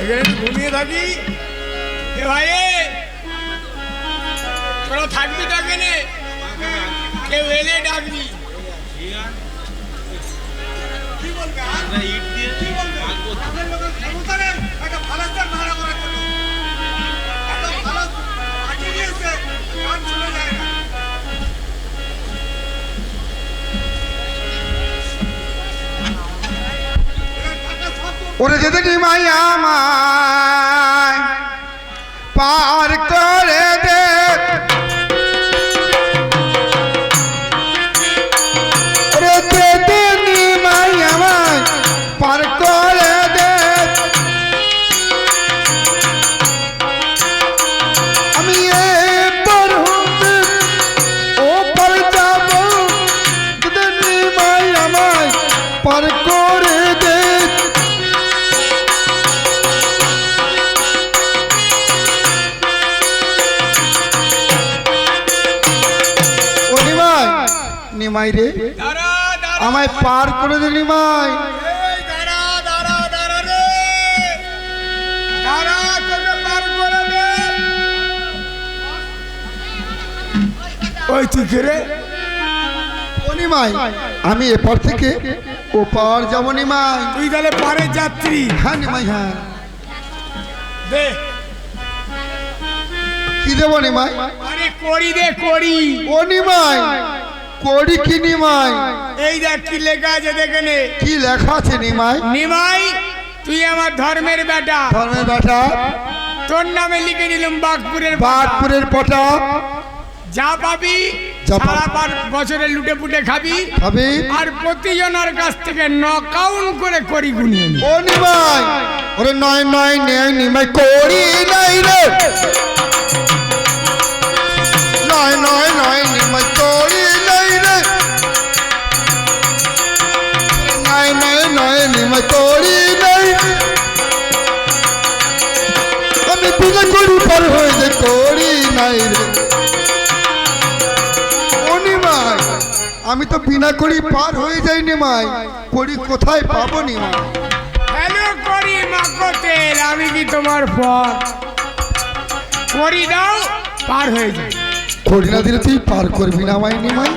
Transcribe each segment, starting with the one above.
এখানে ঘুমিয়ে থাকি। এ ভাই তোরা থাকবি তো এখানে, কেউ এলে ডাকবি। কি বলবে ইট দিয়ে কি বলবে একটা ফালাস্টার ভাড়া করার জন্য একটা ভালো আটি দিয়েছে, কাজ চলে যায় না। ওরে যেতে নিমাই আমায় পার করে দে, ওরে যেতে নিমাই আমায় পার করে দে, আমি এবার হতে ও পার যাব, যেতে নিমাই আমায় পার করে দে। নিমাই রে আমায় পার করে দে নিমাই। ওই তুই কে রে? ও নিমাই আমি এপার থেকে ওপার যাবো নিমাই। তুই তাহলে পারের যাত্রী? হ্যাঁ নিমাই হ্যাঁ। দে কি দেবো নিমাই? আরে করি দে করি। ও নিমাই করি কি নিমাই? এই দেখ কি লেখা আছে দেখে নে। কি লেখা আছে নিমাই? নিমাই তুই আমার ধর্মের বেটা, ধর্মের বেটা, তোর নামে লিখে নিলাম বাঘপুরের বাঘপুরের পটা। যা পাবি সারা বছরে লুটে পুটে খাবি খাবি, আর প্রতিজনের কাছ থেকে নকআউট করে করি গুনিয়ে নি। ও নিমাই ওরে নয় নয় নেই নিমাই করি নাই রে, নয় নয় নয় নিমাই করি নাই রে, নয় নয় নয় নিমাই করি নাই, আমি বিনা করি পার হয়ে যে করি নাই রে। ও নিমাই আমি তো বিনা করি পার হয়ে যাই নিমাই, করি কোথায় পাবো নিমাই? হ্যালো করি মাকতেল, আমি কি তোমার পর? করি দাও পার হয়ে যায়। করি না দিলে তুই পার করবি না আমায় নিমাই।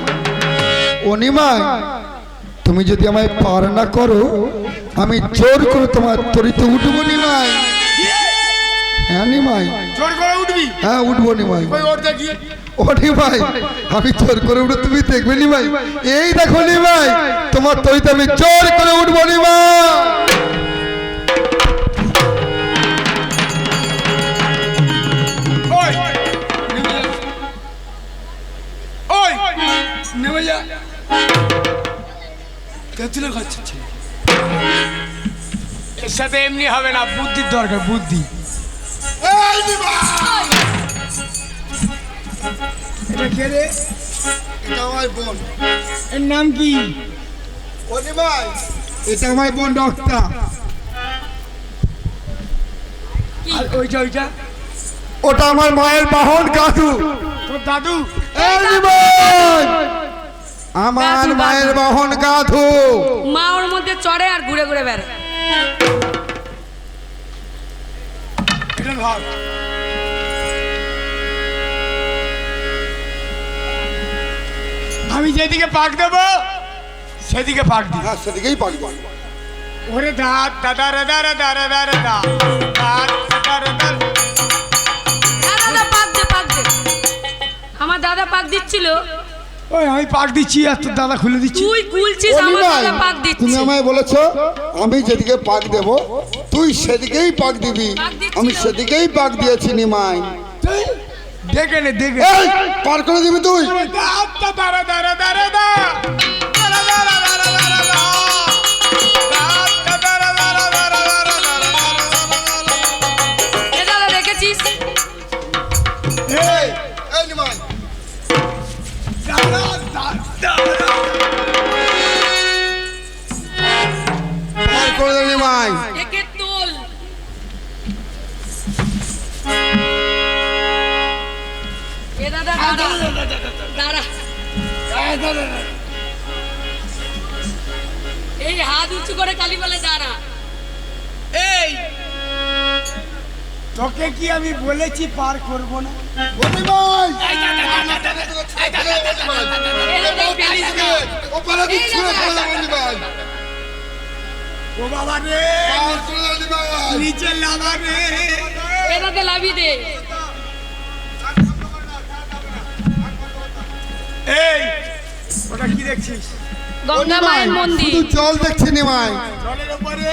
ও নিমাই তুমি যদি আমায় পার না করো আমি জোর করে তোমার তরিতে উঠবো নিমাই। হ্যাঁ নিমাই। জোর করে উঠবি? হ্যাঁ উঠবো নিমাই। ওই ওর দেখি। ও নিমাই আমি জোর করে উঠে তুমি দেখবে নিমাই। এই দেখো নিমাই তোমার তরিতে আমি জোর করে উঠবো নিমাই। ওই ওই নেমে যা। কেতুলে খাচ্ছে এর সাথে এমনি হবে না, বুদ্ধির দরকার, বুদ্ধি। এটা কে রে? এটা আমার বোন। এর নাম কি? ও নিমাই এটা আমার বোন ডক্টর। আর ওইটা ওইটা? ওটা আমার মায়ের বাহন কাকু। তোর দাদু? এই নিমাই আমার মায়ের বাহন গাধু। মা ওর মধ্যে চড়ে আর ঘুরে ঘুরে বেড়ায়। এটা ধর। আমি যেদিকে পাক দেবো সেদিকে পাক দিই। হ্যাঁ সেদিকেই পাকবো। ওরে দাঁত দাদা রে দাঁড়া দাঁড়া দাঁড়া দাঁত দাদা রে দাঁড়া। দাদা পাক দে পাক দে। আমার দাদা পাক দিচ্ছিল। ওই আমি পাক দিচ্ছি আর তোর দাদা খুলে দিচ্ছি। তুই খুলছিস, আমার দাদা পাক দিচ্ছে। তুমি আমায় বলেছো আমি যেদিকে পাক দেব তুই সেদিকেই পাক দিবি, আমি সেদিকেই পাক দিয়েছি নিমাই। দেখে নে দেখে। এই পার করে দিবি তুই? দাঁত দাঁড়া দাঁড়া দাঁড়া দাঁড়া দাঁড়া দাঁড়া দাঁড়া দাঁড়া দাঁত দাঁড়া দাঁড়া দাঁড়া দাঁড়া দাঁড়া। এ দাদা দেখেছিস? এই এই নিমাই দাঁড়া দাঁড়া পার করে দে নিমাই। একে তোল। এ দাদা দাদা দাঁড়া। এই হাত উঁচু করে কালী বলে দাঁড়া। এই তোকে কি আমি বলেছি পার করব না? ও নিমাই ও পালা দিচ্ছি না পালা নিমাই ও বাবা রে নিচে লাগা রে এটাতে লাভি দে। এই ওটা কি দেখছিস? গঙ্গা মায়ের মন্দির। শুধু জল দেখছি নিমাই, জলের উপরে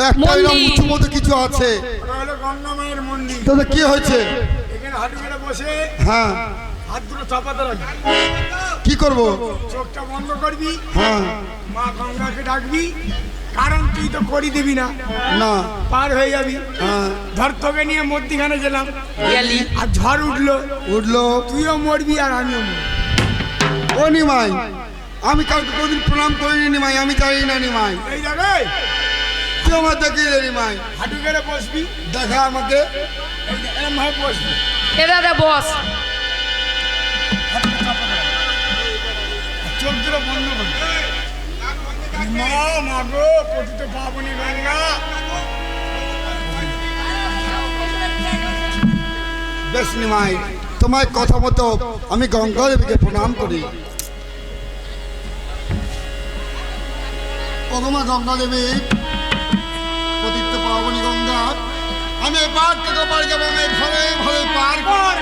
একটা এরকম মন্দির। উঁচু মতো কিছু আছে। ওটা হলো গঙ্গা মায়ের মন্দির। দাদা কি হয়েছে? এখানে হাঁটু করে বসে হ্যাঁ হাত দুটো চাপাতে রাখবি, কি করব? চোখটা বন্ধ করবি, হ্যাঁ মা গঙ্গাকে ডাকবি, কারণ তুই তো করি দিবি না, না পার হয়ে যাবি। হ্যাঁ ধর তোকে নিয়ে মধ্যিখানে গেলাম গেলি। আর ঝড় উঠলো, উঠলো। তুইও মরবি আর আমিও মরবি। ও নিমাই আমি কাউকে কোনদিন প্রণাম করিনি নিমাই, আমি জানি না নিমাই, এই জায়গায় তুই আমার দেখিয়ে দে নিমাই, হাঁটু করে বসবি, দেখা আমাকে। এরম ভাবে বসবি, এটাতে বস। হাতটা চাপাতে রাখবি, চোখ দুটো বন্ধ করবি। মা মা গো পতিত পাবনি গঙ্গা, বেশ নিমাই, তোমার কথা মতো আমি গঙ্গা দেবীকে প্রণাম করি। ওগমা গঙ্গা দেবী, পতিত পাবনী গঙ্গা, আমি এবার থেকে পার যাবো, আমি ঘরে ঘরে পার কর।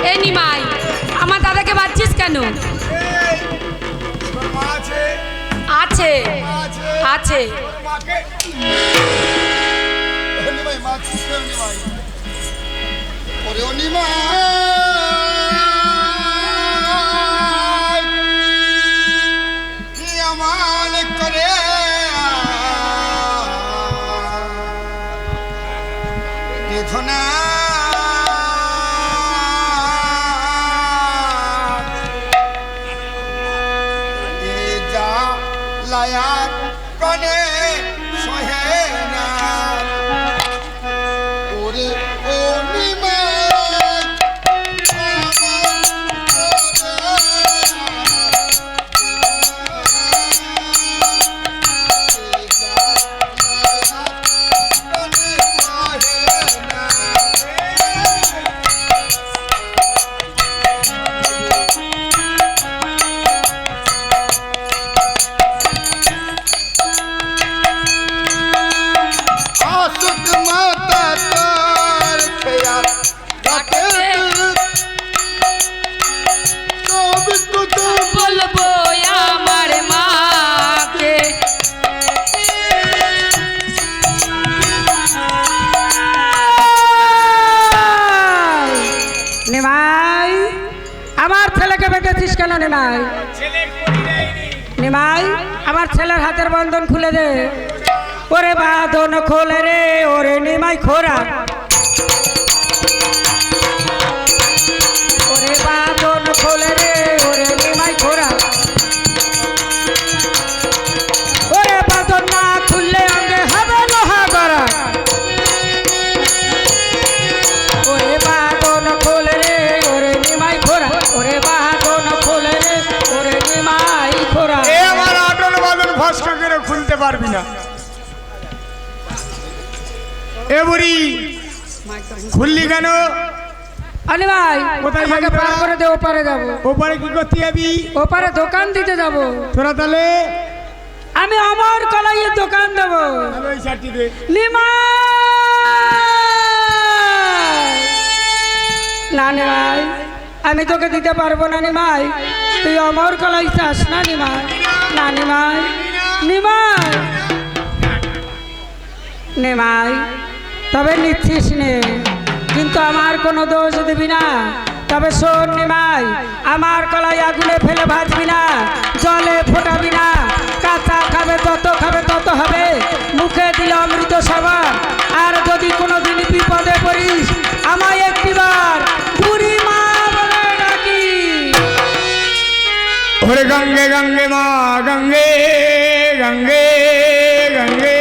এই নিমাই আমার দাদাকে বাঁচছিস কেন? এই তোর মা আছে, আছে মা আছে, আছে। তোর মাকে ও নিমাই মাছিস কেন নিমাই? ওরে ও নিমাই কি আমার করে দেখো না এ যা লায়ার প্রাণে সহে না। ওরে ও নিমাই आसुक माता तार खया राके तो बिस्कु तो বলবো আমার মাকে, নিমাই আমার ছেলেকে বেঁধেছিস কেন নিমাই? ছেলে করি দেয়নি, নিমাই আমার ছেলের হাতের বন্ধন খুলে দে। ওরে বাঁধন খোলে রে ওরে নিমাই খোরা, ওরে বাঁধন খোলে রে ওরে নিমাই খোরা, ওরে বাঁধন না খুললে অঙ্গে হবে লোহা গড়া, ওরে বাঁধন খোলে রে ওরে নিমাই খোরা, ওরে বাঁধন খোলে রে ওরে নিমাই খোরা। এ আমার আটল বাদন ভস্ক করে খুলতে পারবি না। এ বুড়ি খুললি কেন? আরে ভাই কোথায় আমাকে যাবি পার তোরা? করে দে, ওপারে যাবো, ওপারে কি করতে যাবি? ওপারে দোকান দিতে যাবো। তোরা তাহলে আমি আমার কলাইয়ের দোকান দেবো। তাহলে ওই চারটি দে। নিমাই না নিমাই আমি তোকে দিতে পারবো না নিমাই, তুই আমার কলাই চাস না নিমাই, না নিমাই নিমাই নিমাই তবে নিচ্ছিস নে, কিন্তু আমার কোনো দোষ দিবি না। তবে শোন নিমাই, আমার কলাই আগুনে ফেলে ভাজবি না, জলে ফোটাবি না, কাঁচা খাবে তত হবে, মুখে দিলে অমৃত সভা। আর যদি কোনোদিন বিপদে পড়িস আমায় একটিবার বুড়ি মা বলে ডাকি। ওরে গঙ্গে গঙ্গে মা গঙ্গে গঙ্গে গঙ্গে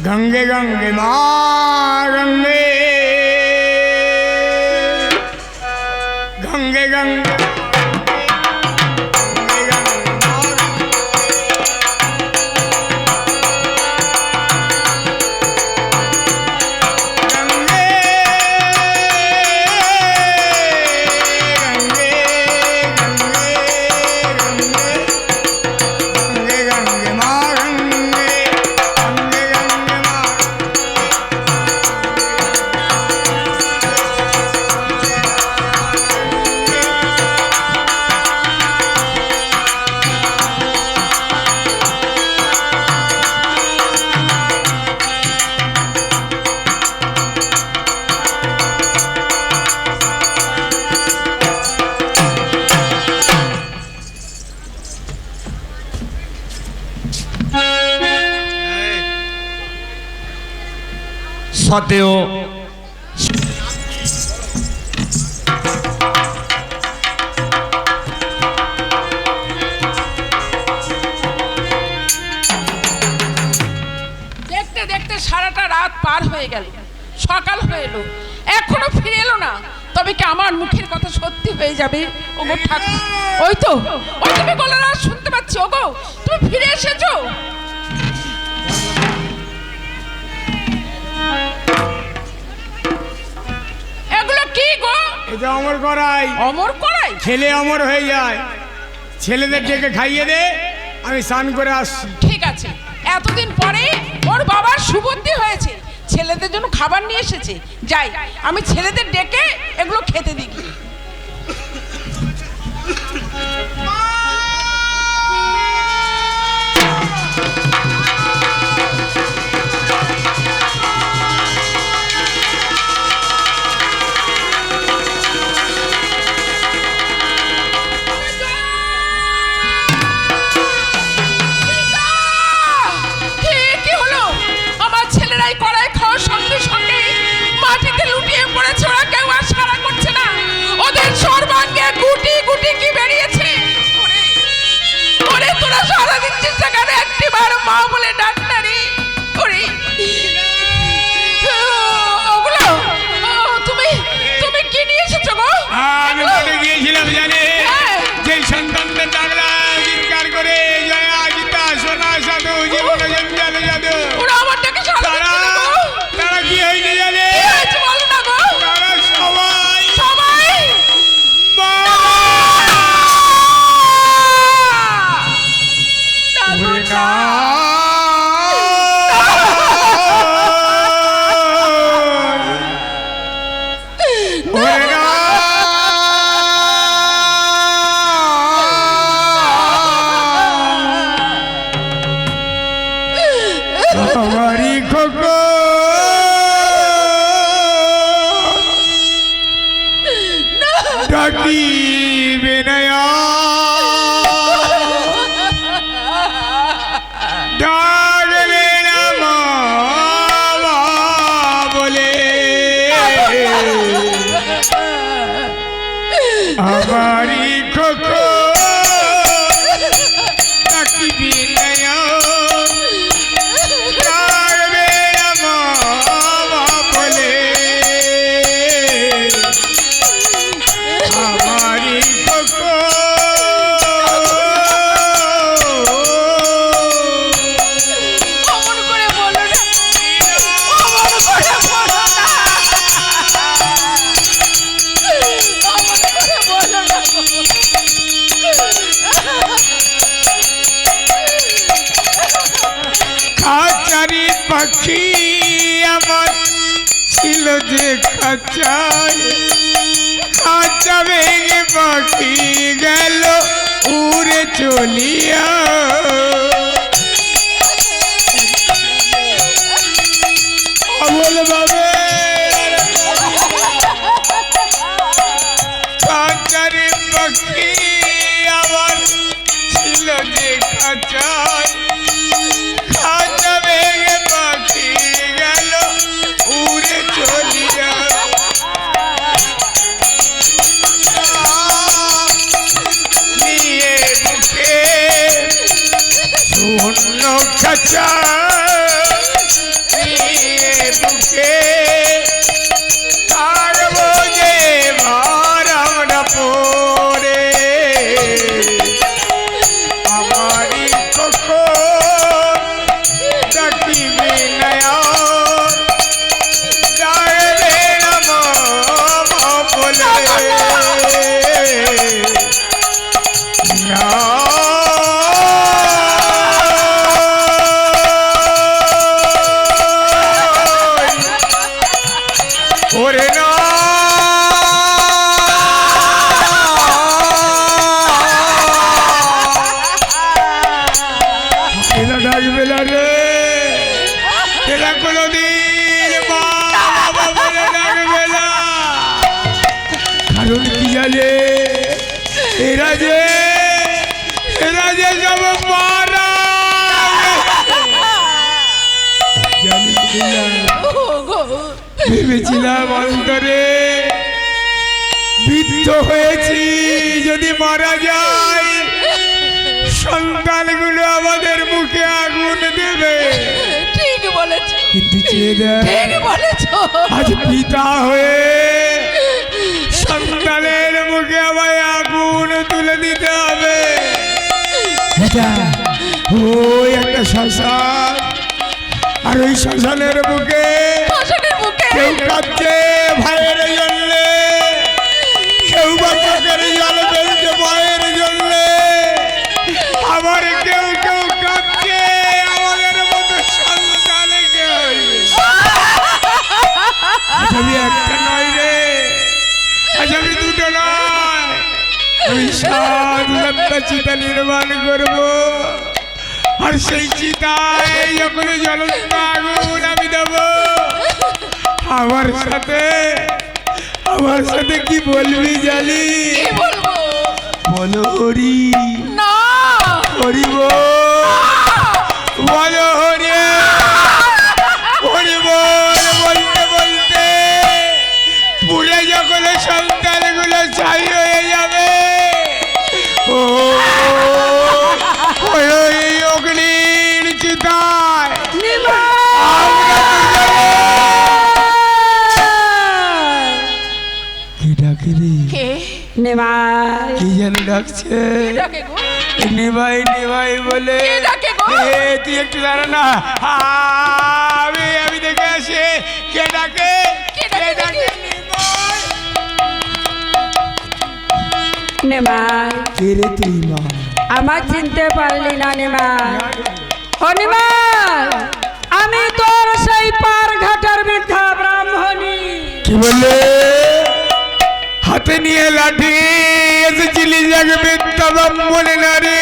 গঙ্গে গঙ্গে মা গঙ্গে গঙ্গে গঙ্গে সত্ত্বেও দেখতে দেখতে সারাটা রাত পার হয়ে গেল, সকাল হয়ে এলো, এখনো ফিরে এলো না। তবে কি আমার মুখের কথা সত্যি হয়ে যাবে? ওগো ঠাকুর, ওই তো, ওই তুমি গলার আওয়াজ শুনতে পাচ্ছি। ওগো, তুমি ফিরে এসেছো? এগুলো কি গো? এটা অমর করাই। অমর করাই? ছেলে অমর হয়ে যায়, ছেলেদের ডেকে খাইয়ে দে, আমি স্নান করে আসছি। ঠিক আছে, এতদিন পরে ওর বাবার সুবুদ্ধি হয়েছে, ছেলেদের জন্য খাবার নিয়ে এসেছে। যাই, আমি ছেলেদের ডেকে এগুলো খেতে দিই। কি হলো? আমার ছেলেরাই কড়াই খাওয়ার সঙ্গে সঙ্গে মাটিতে লুটিয়ে পড়েছে, ওরা কেউ আর সাড়া করছে না। ওদের সর্বাঙ্গে গুটি গুটি কি বেরিয়েছে। ওরে, ওরে, তোরা সারা দিচ্ছিস সেখানে, একটিবার মা বলে ডাক না রে। ওরে, ওগুলো তুমি তুমি কি নিয়ে এসেছো গো? আমি বলে গিয়েছিলাম জানে, যে সন্তানদের ডাকলা চিৎকার করে জয় আজিতা সোনা সাধু জীবন জঞ্জাল জাদু, ওরা আমার ডেকে সাড়া তারা দিচ্ছে না গো। তারা কি হয়েছে জানে? কি হয়েছে বলো না গো? তারা সবাই সবাই ওরে না। ওরে না। আমারি খোকো ডাকি বিনয়া ডাকলে না মা বলে আমারি খোকো ডাকি বিনয়া ডাকলে না মা বলে আমারি খোকো অমন করে বলো না, অমন করে বলো না, অমন করে বলো না। খাঁচারি পাখি আমার ছিল যে খাঁচায়, খাঁচা ভেঙে পাখি গেল উড়ে চলিয়া। অমল ভাবে খাঁচারি পাখি আমার ছিল যে খাঁচায়, খাঁচা ভেঙে পাখি গেল উড়ে চলিয়া। নিয়ে বুকে শূন্য খাঁচা, নিয়ে বুকে থাকবো যে ভার আমরা পড়ে। আমারি খোকো ডাকিবে নয়া, ডাকলে না মা বলে না। ওরে না। এরা ডাকবে না রে, এরা কোনোদিন মা বাবা বলে ডাকবে না। কারণ কি জানে, এরা যে সব মারা জানি কি না? ওগো, ভেবেছিলাম অন্তরে বৃদ্ধ হয়েছি, যদি মারা যায় সন্তানগুলো আমাদের মুখে আগুন দেবে। ঠিক বলেছ, কিন্তু চেয়ে দেখ, ঠিক বলেছ। আজ পিতা হয়ে সন্তানের মুখে আমায় আগুন তুলে দিতে হবে। ওই একটা শ্মশান, আর ওই শ্মশানের বুকে শ্মশানের বুকে কেউ কাঁদছে ভাইয়ের জন্যে, কেউ বা চোখের জল ফেলছে ভাইয়ের জন্যে, আবার কেউ কেউ কাঁদছে আমাদের মতো সন্তানকে হইবে। আজ আমি একটা নয় রে, আজ আমি দুটো নয়, আমি 7 চিতা নির্মাণ করবো, আর সেই চিতায় যখন জ্বলন্ত আগুন আমি দেব, আমার সাথে কি বলবি জানি? কি বলবো? বলো হরি, না হরি বলো হরি, হরি বলতে বলতে পুড়ে যখন সন্তানগুলো ছাই হয়ে যাবে, ও ওই অগ্নির চিতায় আমরা কি ডাকি রে? কে নিমাই কি যেন ডাকছে? ডাকে গো? নিভাই নিভাই বলে। কে ডাকে গো? তুই একটু দাঁড়া না, আমি দেখে আসি কে ডাকে। কে ডাকে? নিমাই কে রে তুই মা? আমার চিনতে পারলি না নিমাই? ও নিমাই, আমি তোর সেই পার ঘাটার বৃদ্ধা ব্রাহ্মণী। কি বলে? হাতে নিয়ে লাঠি এসেছিলি জাগবে তবাম বলে না রে,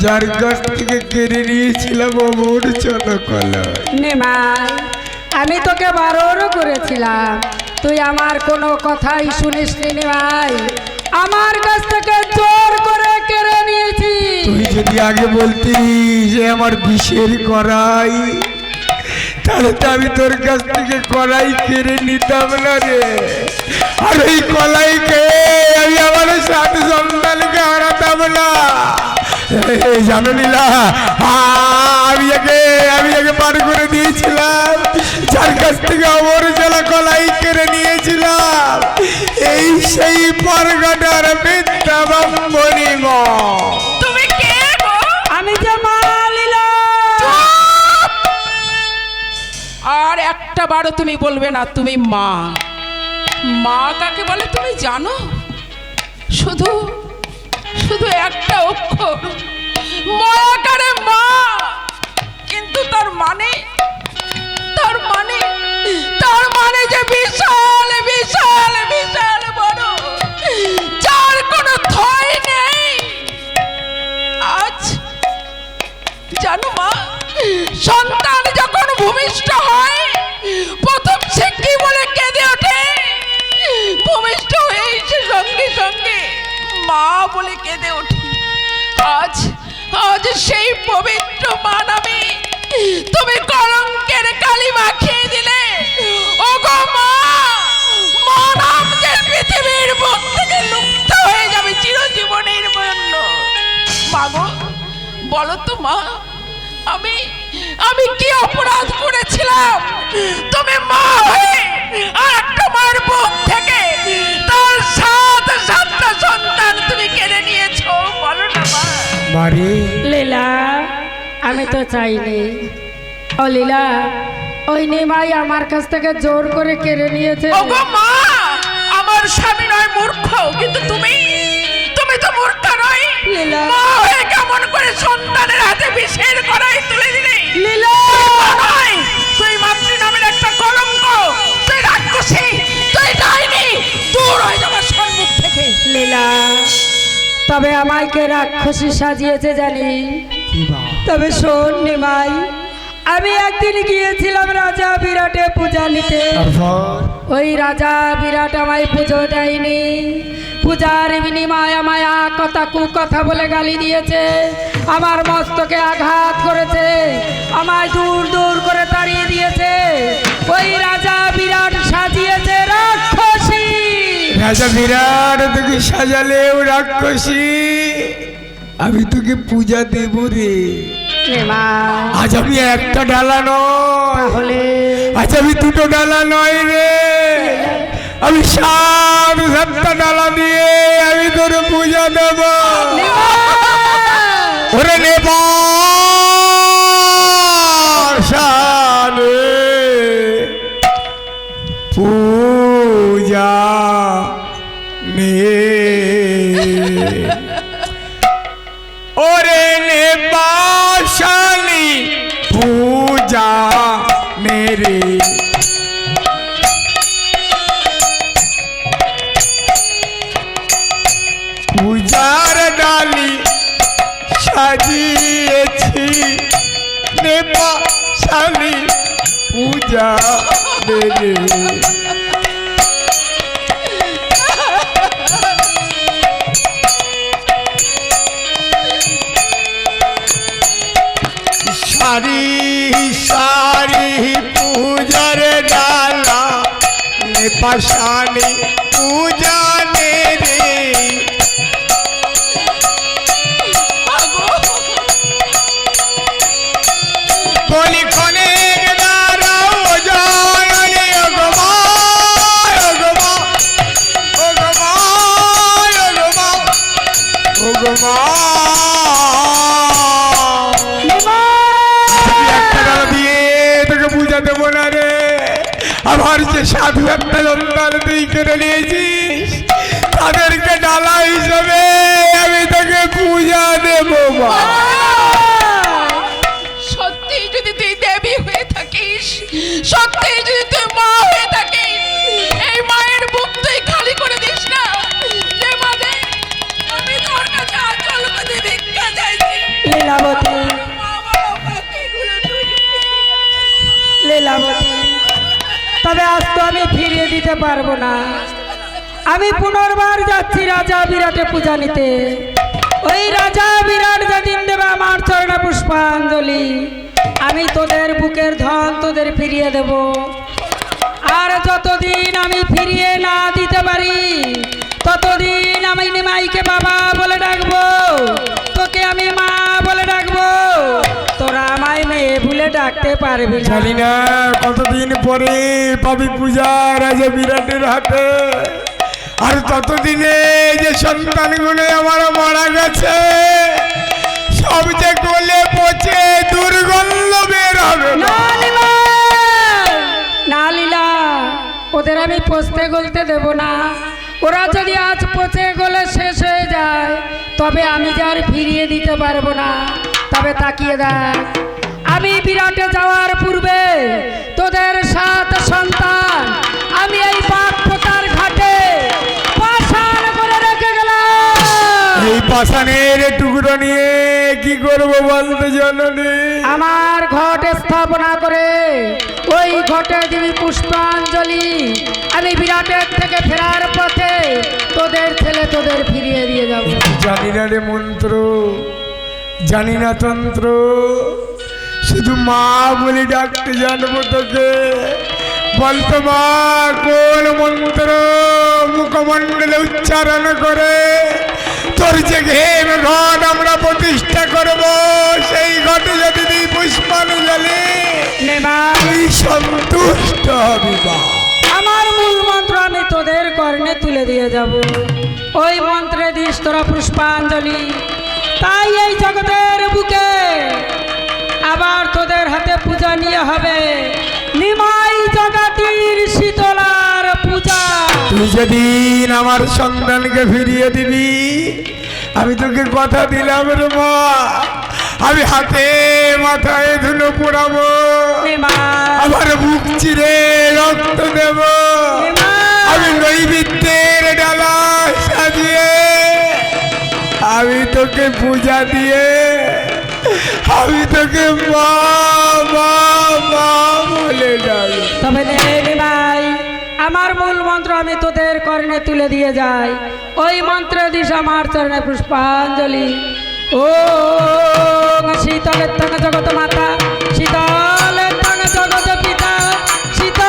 যার কাছ থেকে কেড়ে নিয়েছিলাম অমর চলকলা। নিমাই, আমি তোকে বারণ করেছিলাম, তুই আমার কোনো কথাই শুনিসনি নিমাই। আমার কাছ থেকে জোর করে কেড়ে নিয়েছি। তুই যদি আগে বলতি যে আমার বিষের কড়াই, তাহলে তো আমি তোর কাছ থেকে কড়াই কেড়ে নিতাম না রে, আর ওই কলাই খেয়ে আমি আমার 7 সন্তানকে হারাতাম না। জানো নীলা, আমি একে পার করে দিয়েছিলাম, যার কাছ থেকে অমর জ্বালা কলাই কেড়ে নিয়েছিলাম, এই সেই পরগনার বিদ্যা ব্রাহ্মণী মা। তুমি কে গো? আমি যে মা লীলা। আর একটা বারও তুমি বলবে না তুমি মা। মা কাকে বলে তুমি জানো? শুধু শুধু একটা অক্ষর, মায়াকারে মা। কিন্তু তার মানে যে বিশাল বিশাল বিশাল বড়, যার কোনো থয় নেই। আজ জানো মা, সন্তান যখন ভূমিষ্ঠ হয় প্রথম সে কি বলে কেঁদে ওঠে? ভূমিষ্ঠ হয়ে সে সঙ্গে সঙ্গে মা বলে কেঁদে ওঠে। আজ সেই পবিত্র মা নামে তুমি কলঙ্কের কালি মাখিয়ে দিলে। ওগো মা, মা নাম যে পৃথিবীর বুক থেকে লুপ্ত হয়ে যাবে চিরজীবনের জন্য। মা গো, বলো তো মা, আমি কি অপরাধ করেছিলাম তুমি মা হয়ে আর একটা মার বুক থেকে তার 7 সন্তান তুমি কেড়ে নিয়েছো? বলো না মা। মারে লীলা, আমি তো চাইনি। ও লীলা, ওই নিমাই আমার কাছ থেকে জোর করে কেড়ে নিয়েছে। ওগো মা, আমার স্বামী নয় মূর্খ, কিন্তু তুমি তো মূর্খ নয়। লীলা। মা হয়ে কেমন করে সন্তানের হাতে বিষের কড়াই তুলে দিলে? লীলা। তুই মাতৃ নামের একটা কলঙ্ক, তুই রাক্ষসী, তুই ডাইনি, দূর হয়ে যাবার সম্মুখ থেকে। লীলা, তবে আমাকে রাক্ষসী সাজিয়েছে জানি, তবে শোন নিমাই, আমি একদিন গিয়েছিলাম রাজা বিরাটে পূজা নিতে। ওই রাজা বিরাট আমায় পুজো দেয়নি। পূজার বিনিময়ে আমায় কথা বলে গালি দিয়েছে, আমার মস্তকে আঘাত করেছে, আমায় দূর দূর করে তাড়িয়ে দিয়েছে। ওই রাজা বিরাট সাজিয়েছে রাক্ষসী। রাজা বিরাট তোকে সাজালেও রাক্ষসী, আমি তোকে পূজা দেব রে। নিমাই আজ আমি একটা ডালা নয়, তাহলে আজ আমি দুটো ডালা নয় রে, আমি সাতটা ডালা দিয়ে আমি তোর পূজা দেব। ওরে নেবাসানে পূজা নে, ওরে নেবাসানি পূজা মেরে, পূজার ডালি সাজিয়েছি, নেবাসানি পূজা মেরে। সারি সারি পূজার ডালা, নেপাশানি পূজা নে রে। বলি খনে দাঁড়াও জয়নি, ওগমা ওগমা ওগমা ওগমা ওগমা। পূজা দেব না রে, আমার যে সাধু একটা সন্তান তুই কেড়ে নিয়েছিস, তাদেরকে ডালা হিসেবে আমি তোকে পূজা দেব। সত্যি যদি তুই দেবী হয়ে থাকিস, সত্যি যদি তুই মা হয়ে থাকিস, এই মায়ের বুক তুই খালি করে দিস না। যে মাঝে আমি তোর কাছে আচল পেতে ভিক্ষা চাইছি, লীলাবতী, মা বাবা বাকিগুলো তুই লীলাবতী, তবে আজ তো আমি ফিরিয়ে দিতে পারবো না। আমি পুনর্বার যাচ্ছি রাজা বিরাটে পূজা নিতে। ওই রাজা বিরাট যেদিন দেবে আমার চরণে পুষ্পাঞ্জলি, আমি তোদের বুকের ধন তোদের ফিরিয়ে দেব। আর যতদিন আমি ফিরিয়ে না দিতে পারি, ততদিন আমি নিমাইকে বাবা বলে ডাকবো, তোকে আমি মা বলে ডাকবো, তোরা আমায় মেয়ে ভুলে ডাকতে পারবি না। জানি না কতদিন পরে পাবি পূজা রাজা বিরাটের হাতে, আর ততদিনে যে সন্তানগুলো আমার মারা গেছে সব যে গলে পচে দুর্গন্ধ বের হবে। না নিমাই, না লীলা, ওদের আমি পচতে গলতে দেব না। ওরা যদি আজ পচে গলে শেষ হয়ে যায়, তবে আমি যে আর ফিরিয়ে দিতে পারবো না। তবে তাকিয়ে দেখ, আমি বিরাটে যাওয়ার পূর্বে তোদের 7 সন্তান আমি এই বাগপোতার ঘাটে পাষাণ করে রেখে গেলাম। এই পাষাণের টুকরো নিয়ে কি করবো বলতে জননী? আমার ঘট স্থাপনা করে ওই ঘটে দিবি পুষ্পাঞ্জলি। আমি বিরাটের থেকে ফেরার পথে তোদের ছেলে তোদের ফিরিয়ে দিয়ে যাব। জানি না রে মন্ত্র, জানি না তন্ত্র, শুধু মা বলে ডাকতে জানবো তোকে। বলতো মা, কোন মন্ত্র মুখমণ্ডলে উচ্চারণ করে তোর যে ঘেম ঘট আমরা প্রতিষ্ঠা করব, সেই ঘটে যদি তুই পুষ্পাঞ্জলি তুই সন্তুষ্ট হবি মা। আমার মূল মন্ত্র আমি তোদের কর্ণে তুলে দিয়ে যাব। ওই মন্ত্রে দিস তোরা পুষ্পাঞ্জলি, তাই এই জগতের বুকে আবার তোদের হাতে পূজা নিয়ে হবে নিমাই জগাতির শীতলার পূজা। তুই যেদিন আমার সন্তানকে ফিরিয়ে দিবি, আমি তোকে কথা দিলাম রে মা, আমি হাতে মাথায় ধুলো পোড়াবো, আমার বুক চিরে রক্ত দেব, আমি নৈবেদ্যের ডালা সাজিয়ে আমি তোকে পূজা দিয়ে আমি তোকে মা মা মা বলে যাই। তবে ভাই, আমার মূল মন্ত্র আমি তোদের কর্ণে তুলে দিয়ে যাই। ওই মন্ত্রে দিস আমার চরণে পুষ্পাঞ্জলি। ও শীতলের তঙ্গ জগত মাতা, শীতলের তঙ্গ জগত পিতা, শীতল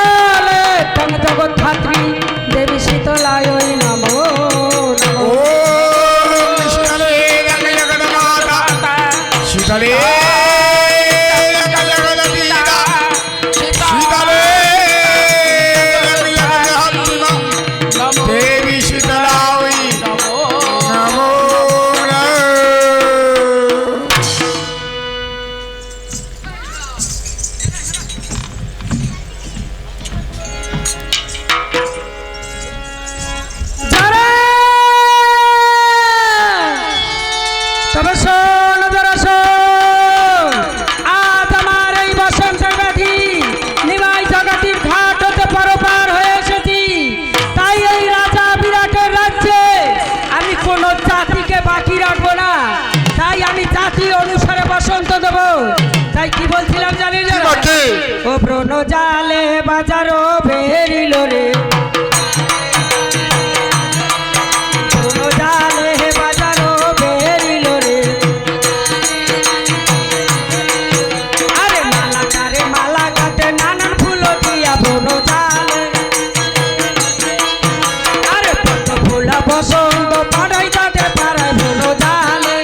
ও ব্রণ জালে বাজারো বেরিল রে ব্রণ জালে বাজারো বেরিল রে আরে মালা কাটে নানান ফুল দিয়া ব্রণ জালে আরে পদ্ম ফুল বসন্ত পাড়াই তাতে পাড়ায় ব্রণ জালে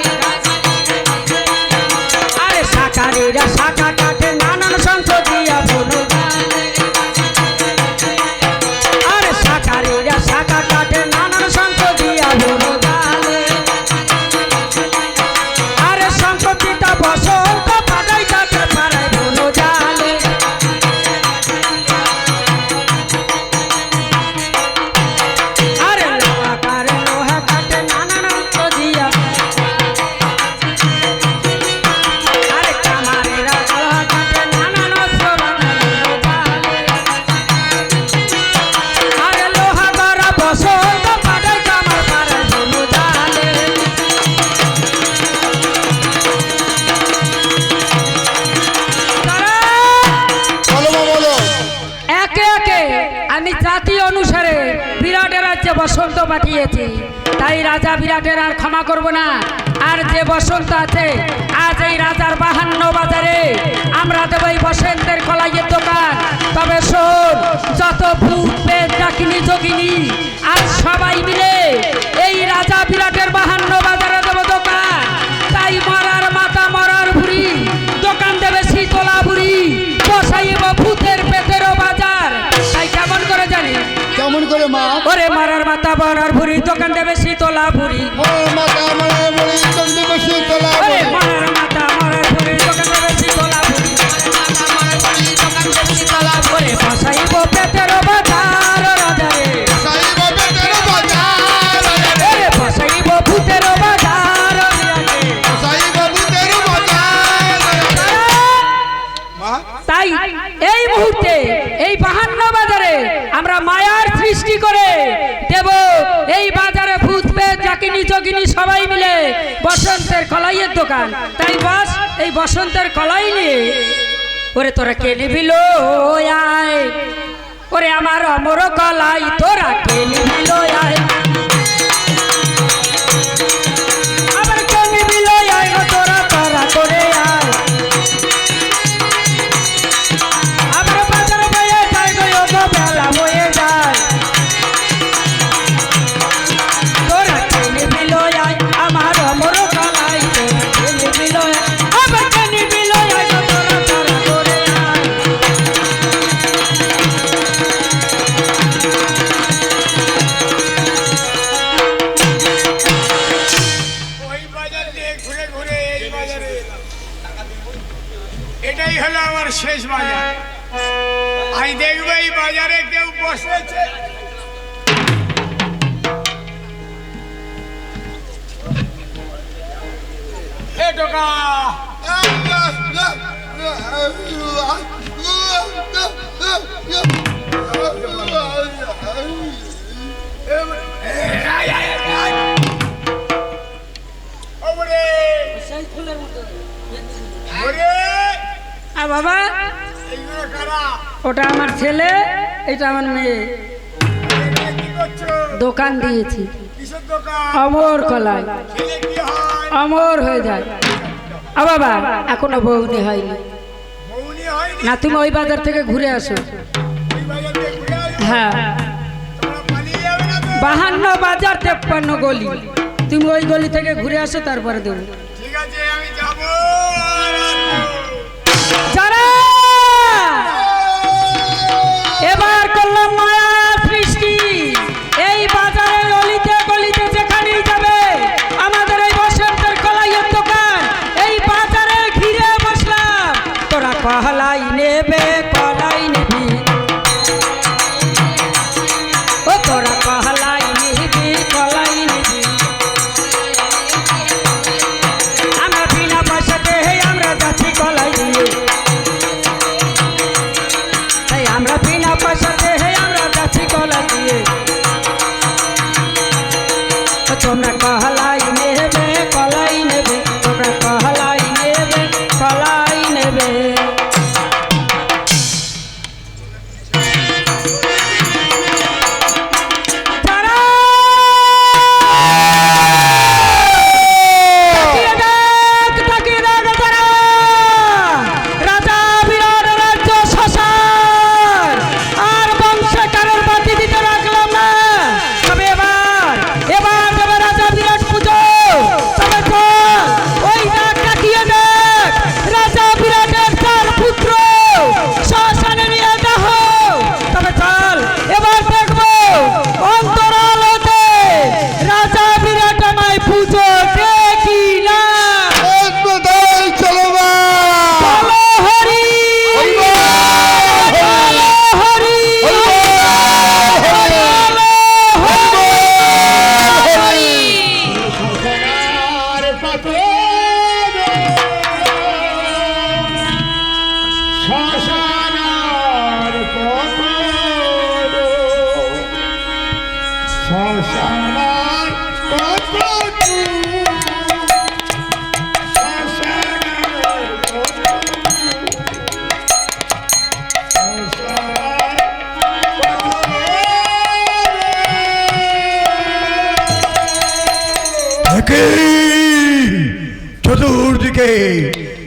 আরে শাকারিরা শাখা কাটে নানান শঙ্খ দিয়া ব্রণ জালে আরে শাকারিরা শাখা কাটে নানান শঙ্খ দিয়া ব্রণ জালে আরে শঙ্খ পিতা বসন্ত পাড়াই তাতে পাড়ায় ব্রণ জালে আরে লোহা কাটে নানান অস্ত্র দিয়া আরে কামারেরা লোহা কাটে নানান অস্ত্র বানাইলো জালে আরে লোহা গড়া বসন্ত পাড়ায় কামার পাড়ায় ব্রণ জালে বলো মা বলো। একে একে আমি জাতি অনুসারে বিরাটের রাজ্যে বসন্ত পাঠিয়েছি, তাই রাজা বিরাটের আর ক্ষমা করব না। আর যে বসন্ত আছে আজ এই রাজার 52 বাজারে আমরা দেবো এই বসন্তের কলাইয়ের দোকান। তবে শোন, যত ভূত পেট ডাকিনি যোগিনী আর সবাই মিলে এই রাজা বিরাটের 52 বাজারে দেবো দোকান। তাই মরার মাথা মরার বুড়ি দোকান দেবে শীতলা বুড়ি, বসাইব ভূতের পেটেরও বাজার। তাই কেমন করে জানি? কেমন করে মা? ওরে মরার মাথা মরার বুড়ি দোকান দেবে শীতলা বুড়ি। ওরে মাথা আমার বলি তুমি বসে চলা ওরে মরার মাথা মরার বুড়ি দোকান দেবে শীতলা বুড়ি। ওরে বসাইব পেটেরও বাজার রাজারে, সাইব বেটের বাজার ওরে বসাইব ভূতেরও বাজার রাজারে। সাইব ভূতের বাজার মা। তাই এই মুহূর্তে এই 52 বাজারে আমরা মায়ার সৃষ্টি করে দেব এই বাজারে ভূত পেট ডাকিনি যোগিনী সবাই মিলে বসন্তের কলাইয়ের দোকান। তাই বস এই বসন্তের কলাই নিয়ে ওরে তোরা কে নিবি লো আয়, ওরে আমার অমর কলাই তোরা কে নিবি লো আয়, আবার কে নিবি লো আয় গো তোরা তোরা করে আয়। আমার বাজার বয়ে যায় গো গো বেলা বয়ে যায়, তোরা কে নিবি লো আয় আমার অমর কলাই তোরা কে নিবি লো আয়, আবার কে নিবি লো আয় গো তোরা তোরা করে আয়। ওই বাজার দিয়ে ঘুরে ঘুরে এই বাজারে এটাই হলো আমার শেষ বাজার। আজ দেখবে এই বাজারে কেউ বসেছে। এ টোকা ওরে ওরে আর বাবা এইগুলো কারা? ওটা আমার ছেলে, এটা আমার মেয়ে। এখানে কি করছো? দোকান দিয়েছি কিসের দোকান? অমর কলাই, ছেলে কি হয়? অমর হয়ে যায়। আ বাবা এখনো বৌনি হয়নি মৌনি হয়নি? না, তুমি ওই বাজার থেকে ঘুরে আসো। ওই বাজার দিয়ে ঘুরে আসো? হ্যাঁ, তোমরা পালিয়ে যাবে না তো? 52 বাজার 53 গলি, তুমি ওই গলি থেকে ঘুরে আসো তারপরে দেবো। ঠিক আছে আমি যাবো আর আসবো। যারা এবার করলাম মায়া সৃষ্টি, এই বাজারের অলিতে গলিতে যেখানেই যাবে আমাদের এই বসন্তের কলাইয়ের দোকান, এই বাজারে ঘিরে বসলাম। তোরা কলাই নেবে কলাই নিবি, ও তোরা কলাই নিবি কলাই নিবি। আমরা বিনা পয়সাতে আমরা যাচ্ছি কলাই দিয়ে, তাই আমরা বিনা পয়সাতে আমরা যাচ্ছি কলাই দিয়ে। তোমরা কলাই নেবে কলাই নেবে, তোমরা কলাই নেবে কলাই নেবে।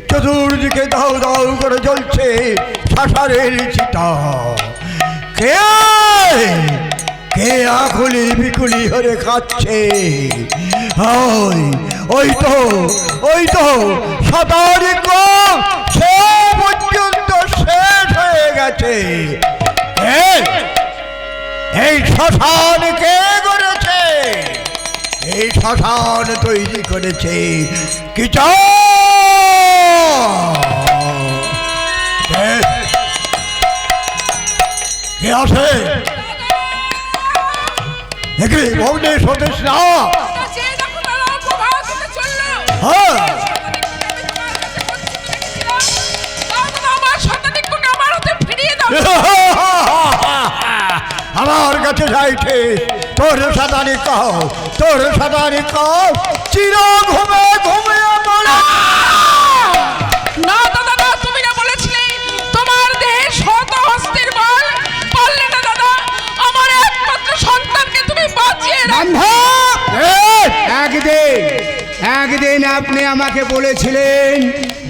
চতুর্দিকে দাউ দাউ করে জ্বলছে শ্মশানের চিতা। কে কে আকুলি বিকুলি হরে খাচ্ছে? ওই তো 7 তারিখ সে পর্যন্ত শেষ হয়ে গেছে। এই শ্মশান কে করেছে? এই শ্মশান তৈরি করেছে কি কে আছে? দেখি ভগ্নে সদেশ না। সেই যখন তারা প্রভাত হতে চললো, হ্যাঁ আমার শতাধিককে আমার হাতে ফিরিয়ে দাও। আমার কাছে যাইছে তোর সাদানি কহ, চির ঘুমে ঘুমে মরে। না দাদা না, তুমি না বলেছিলে তোমার দেহে শত হস্তের বল? পারলে না দাদা, আমার একমাত্র সন্তানকে তুমি বাঁচিয়ে রাখো। একদিন আপনি আমাকে বলেছিলেন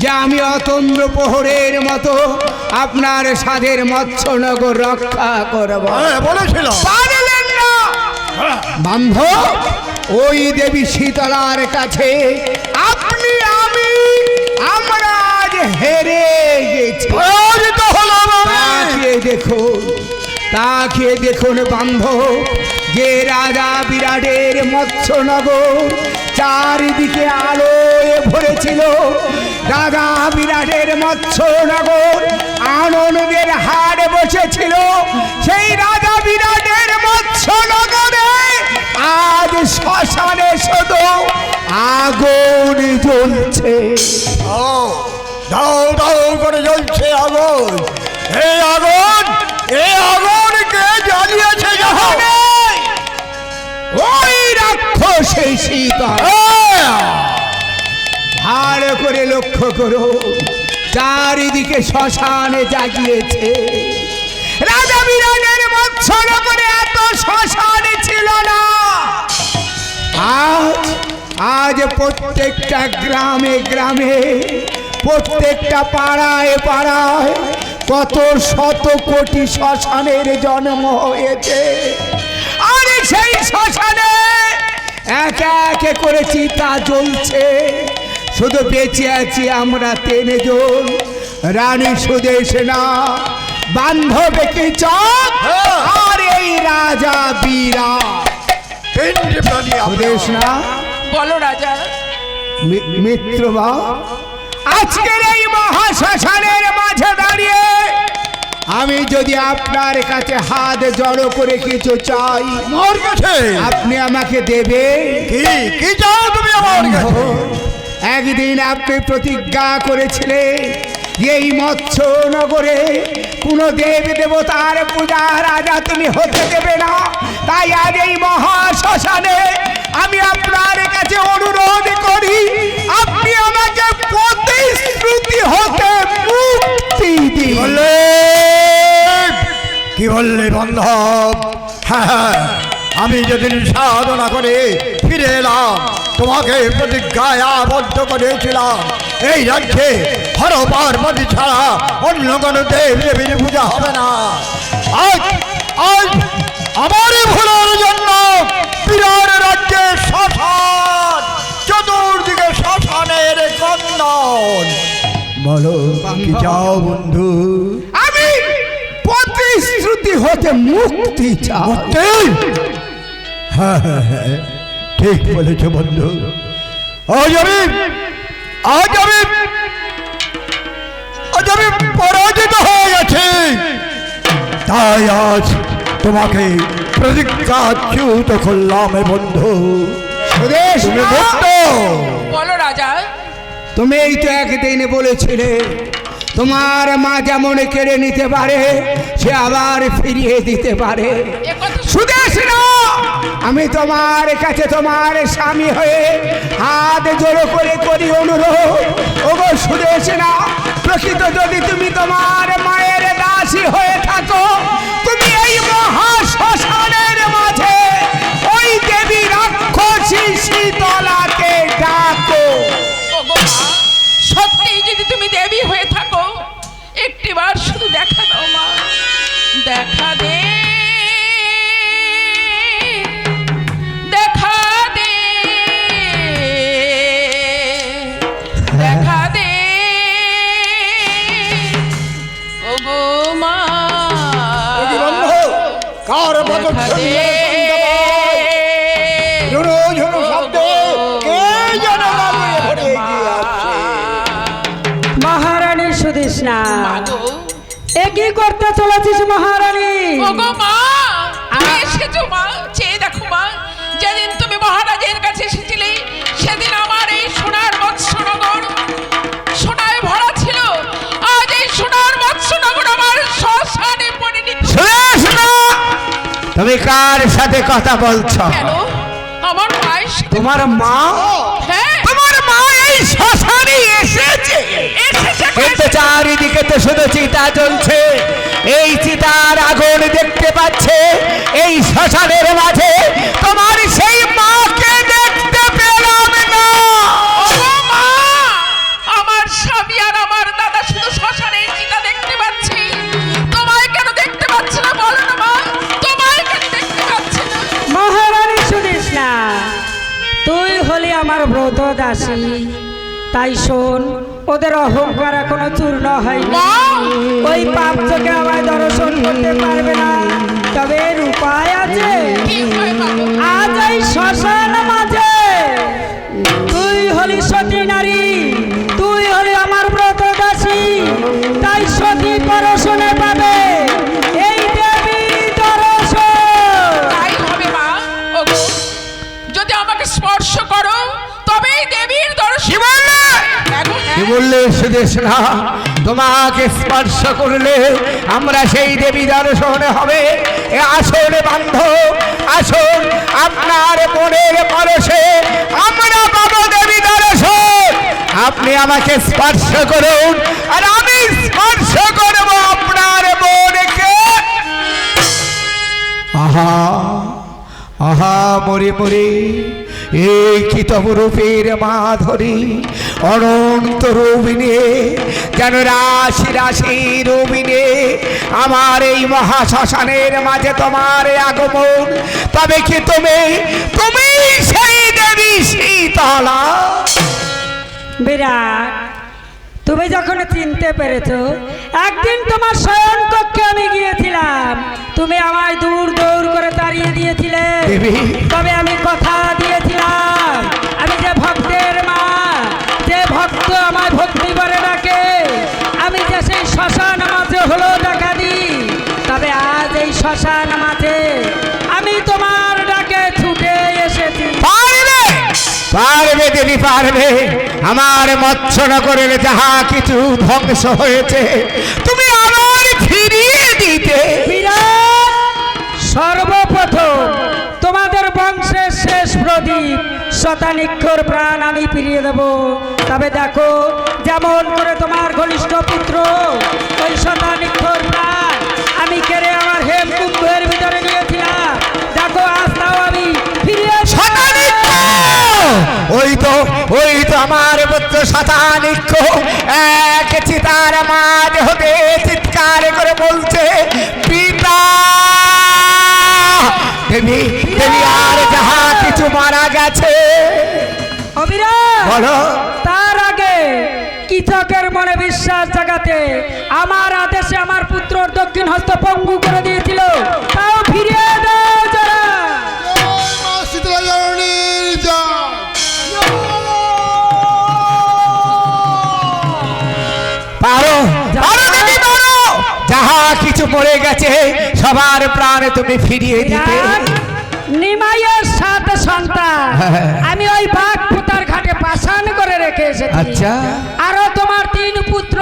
যে আমি অতন্দ্র প্রহরের মতো আপনার সাধের মৎস্যনগর রক্ষা করব। বলেছিল পারলেন না বান্ধব। ওই দেবী শীতলার কাছে আপনি আমরা আজ হেরে গেছি। তাকিয়ে দেখুন বান্ধব, যে রাজা বিরাটের মৎস্যনগর চারিদিকে আলোয় ভরেছিল। রাজা বিরাটের মৎস্যনগর আনন্দের হাড়ে বসেছিল। সেই রাজা বিরাটের মৎস্যনগরে আজ শ্মশানে শুধু আগুন জ্বলছে। দাও দাও করে জ্বলছে আগুন। এই আগুন কে জ্বালিয়েছে? ওই রাক্ষসী সীতা। ভালো করে লক্ষ্য করো, চারিদিকে শ্মশানে জাগিয়েছে। রাজা বিরাটের মৎস্যনগরে এত শ্মশানে ছিল না। আজ প্রত্যেকটা গ্রামে গ্রামে, প্রত্যেকটা পাড়ায় পাড়ায় কত শত কোটি শ্মশানের জন্ম হয়েছে। আর সেই শ্মশানে একে একে করে চিতা জ্বলছে। শুধু বেঁচে আছি আমরা 3 জন, রানী সুদেশনা, বান্ধবে কি চক, আর এই রাজা বীরা। সুদেশনা বলো রাজা। মিত্রবা, আজকের এই মহাশ্মশানের মাঝে দাঁড়িয়ে আমি যদি আপনার কাছে হাত জড়ো করে কিছু চাই, মোর কাছে আপনি আমাকে দেবে? কি চাও তুমি আমার কাছে? একদিন আপনি প্রতিজ্ঞা করেছিলেন এই মৎস্যনগরে কোন দেব দেবতার পূজা রাজা তুমি হতে দেবে না। তাই আজ এই মহাশ্মশানে আমি আপনার কাছে অনুরোধ করি, আপনি আমাকে প্রতিশ্রুতি হতে মুক্তি দিন। কি বললে বান্ধব? হ্যাঁ, আমি যেদিন সাধনা করে ফিরে এলাম তোমাকে প্রতিজ্ঞায় আবদ্ধ করেছিলাম এই রাজ্যে হর পার্বতী ছাড়া অন্য কোনো দেব দেবীর পূজা হবে না। আজ আমারই ভুলের জন্য বিরাট রাজ্যে শ্মশান, চতুর্দিকে শ্মশানের কন্দন। বলো কি চাও বন্ধু? আমি প্রতিশ্রুতি হতে মুক্তি চাই। হ্যাঁ, ঠিক বলেছ বন্ধু। আজ আমি পরাজিত হয়ে গেছি। তাই আজ তোমাকে প্রতিজ্ঞাচ্যুত করলাম বন্ধু। তুমি মুক্ত। বলো রাজা। তুমি এই তো একদিন বলেছিলে তোমার মা যেমন কেড়ে নিতে পারে সে আবার ফিরিয়ে দিতে পারে। সুদেশনা, আমি তোমার কাছে তোমার স্বামী হয়ে হাত জোড়ো করে করি অনুরোধ। ওগো সুদেশনা, প্রকৃত যদি তুমি তোমার মায়ের দাসী হয়ে থাকো, তুমি এই মহাশ্মশানের মাঝে ওই দেবী রাক্ষসী শীতলাকে ডাকো। মা কার বদল দেখা দে। ঝুনু ঝুনু শব্দ কে যেন বাবুয়ে ধরে এগিয়ে আসছে। মহারানী সুদেশনা, মাগো, এ কি করতে চলেছিস মহারানী? ওগো মা, এসেছো মা, চেয়ে দেখো মা, যেদিন তুমি মহারাজের কাছে এসেছিলে সেদিন আমার এই সোনার মৎস্যনগর সোনায় ভরা ছিল। আজ এই সোনার মৎস্যনগর আমার শ্মশানে পরিণত। শোনো, তুমি কার সাথে কথা বলছো? কেন আমার মায়ের সাথে- তোমার মা? হ্যাঁ, তোমার মা এই শ্মশানে এসেছে? এসেছে। কিন্তু চারিদিকে তো শুধু চিতা জ্বলছে। এই চিতার আগুন দেখতে পাচ্ছে এই শ্মশানের মাঝে, তোমার সেই মাকে দেখতে পেলাম না। ওগো মা, আমার স্বামী আর আমার দাদা শুধু শ্মশানে চিতা দেখতে পাচ্ছি, তোমায় কেন দেখতে পাচ্ছে না বলো না মা, তোমায় কেন দেখতে পাচ্ছে না? মহারানী সুদেশনা, তুই হলি আমার ব্রত দাসী, তাই শোন, ওদের অহংকার এখনো চূর্ণ হয়নি। মা! ওই পাপ চোখে আমায় দর্শন করতে পারবে না, তবে এর উপায় আছে। কি হয় বাবু? আজ এই শ্মশান মাঝে তুই হলি সতী নারী, তুই হলি আমার ব্রত দাসী, তাই সতী পরশনে পাবে এই দেবীর দর্শন। তাই হবে মা। ওগো, যদি আমাকে স্পর্শ করো তবেই দেবীর দর্শন। কি বললে সুদেশনা? তোমাকে স্পর্শ করলে আমরা সেই দেবী দর্শন হবে। এ আসন বান্ধব, আসন আপনার মনের পরশে আমরা পাবো দেবী দর্শন। আপনি আমাকে স্পর্শ করুন আর আমি স্পর্শ করবো আপনার মনকে। আহা আহা মরে মরে এই কি তব রূপের মাধুরী, অনন্ত রূপিণী, যেন রাশি রাশি রূপিণী, আমার এই মহাশ্মশানের মাঝে তোমার আগমন। তবে কি তুমি তুমি সেই দেবী শীতলা? বিরাট, তুমি যখন চিনতে পেরেছো, একদিন তোমার শয়ন কক্ষে আমি গিয়েছিলাম, তুমি আমায় দূর দৌড় করে তাড়িয়ে দিয়েছিলে। দেবী। তবে আমি কথা দিয়েছিলাম, আমি যে ভক্তের মা, যে ভক্ত আমায় ভক্তি করে ডাকে, আমি যে সেই শ্মশান মাঝে হলো ডাকা দিই, তবে আজ এই শ্মশান মাঝে আমি তোমার ডাকে ছুটে এসেছি। পারবে পারবে দেবী পারবে। আমার মৎস্যনগরের যাহা কিছু ধ্বংস হয়েছে তুমি আমার ফিরিয়ে দিতে। বিরাট, সর্বপ্রথম তোমাদের বংশের শেষ প্রদীপ শতানিক্ষর প্রাণ আমি ফিরিয়ে দেব। তবে দেখো, যেমন করে তোমার ঘনিষ্ঠ পুত্র ওই শতানিক্ষর প্রাণ আমি কেড়ে আমার হেমকুম্ভের ভিতরে নিয়েছিলাম, দেখো আজ তাও আমি ফিরিয়ে দেব। শতানিক্ষ! ওই তো আমার পুত্র শতানিক্ষ এক চিতার মাঝ হতে চিৎকার করে বলছে, পিতা! দেবী দেবী আর যাহা কিছু মারা গেছে অবিরাট, বলো। তার আগে কৃষকের মনে বিশ্বাস জাগাতে আমার আদেশে আমার পুত্রর দক্ষিণ হস্ত পঙ্গু করে দিয়েছিল, তাও ফিরিয়ে দাও যারা। পারো পারো দেবী পারো, যাহা কিছু মরে গেছে সবার প্রাণ তুমি ফিরিয়ে দিতে। নিমাইয়ের সাথে সন্তান আমি ওই বাঘ পুতার ঘাটে পাষাণ করে রেখে এসেছি। আচ্ছা। আরো তোমার 3 পুত্র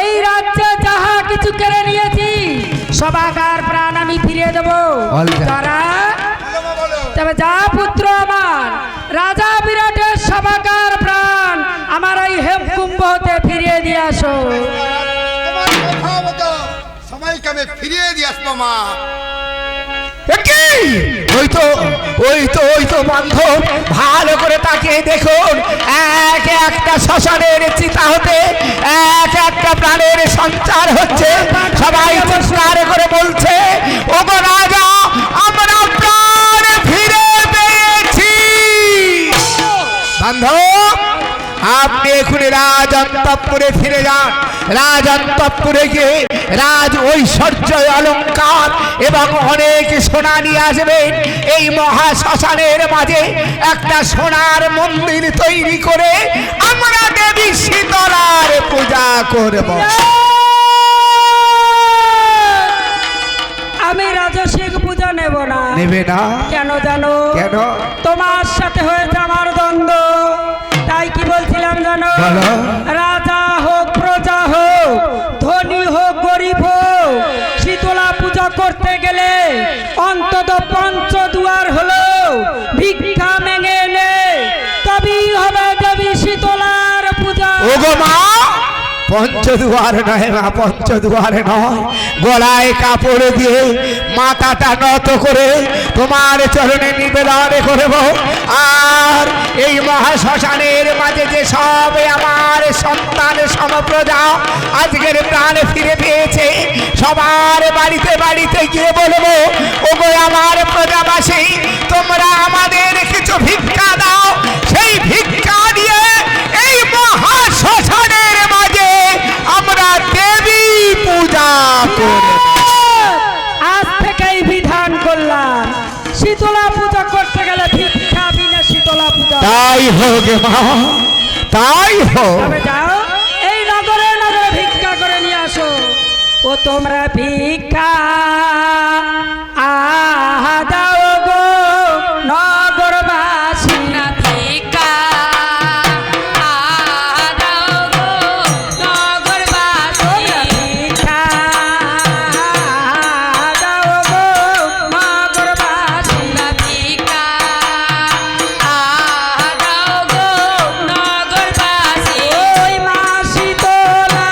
এই রাজ্যে যাহা কিছু কেড়ে নিয়েছি সবাকার প্রাণ আমি ফিরিয়ে দেবো। বল যা। তারা তবে যা পুত্র আমার রাজা বিরাটের সবাকার প্রাণ আমার এই হেমকুম্ভ হতে ফিরিয়ে দিয়ে আসো। তোমার কথা মতো সবাইকে আমি ফিরিয়ে দিয়ে আসবো মা। ওই তো বান্ধব, ভালো করে তাকিয়ে দেখুন, এক একটা শ্মশানের চিতা হতে এক একটা প্রাণের সঞ্চার হচ্ছে। সবাই চিৎকার করে বলছে, ওগো রাজা, আমরা প্রাণ ফিরে পেয়েছি। বান্ধব, আপনি এখনই রাজন্তপুরে ফিরে যান। রাজন্তপুরে গিয়ে রাজ ঐশ্বর্য অলঙ্কার এবং অনেক সোনা নিয়ে আসবেন। এই মহা শ্মশানের মাঝে একটা সোনার মন্দির তৈরি করে আমরা দেবী শীতলার পূজা করব। আমি রাজস্বিক পূজা নেব না। নেবে না? কেন জানো? কেন? তোমার সাথে হয়েছে আমার দ্বন্দ্ব, তাই কি বলছিলাম জানো? বলো। রাজা হোক প্রজা হোক, ধনী হোক গরিব হোক, শীতলা পূজা করতে গেলে অন্তত পঞ্চদুয়ার হলো ভিক্ষা মেঙে এনে তবেই হবে দেবী শীতলার পূজা। ওগো মা, পঞ্চদুয়ার নয় মা, পঞ্চদুয়ার নয়, গলায় কাপড় দিয়ে মাথাটা নত করে তোমার চরণে নিবেদন করব। আর এই মহাশ্মশানের মাঝে যে সব আমার সন্তান সমপ্রজা আজকের প্রাণ ফিরে পেয়েছে, সবার বাড়িতে বাড়িতে গিয়ে বলবো, ওগো আমার প্রজাবাসী, তোমরা আমাদের কিছু ভিক্ষা দাও। সেই ভিক্ষা দিয়ে এই মহাশ্মশানের মাঝে আমরা দেবী পূজা করব। আজ থেকেই বিধান করলাম, শীতলা পূজা করতে গেলে ভিক্ষা বিনা শীতলা পূজা। তাই হোক মা, তাই হোক। তবে যাও, এই নগরে নগরে ভিক্ষা করে নিয়ে আসো। ও তোমরা ভিক্ষা দাও গো নগরবাসী। ভিক্ষা দাও গো নগরবাসী। ভিক্ষা দাও গো নগরবাসী। ভিক্ষা দাও গো নগরবাসী। ওই মা শীতলা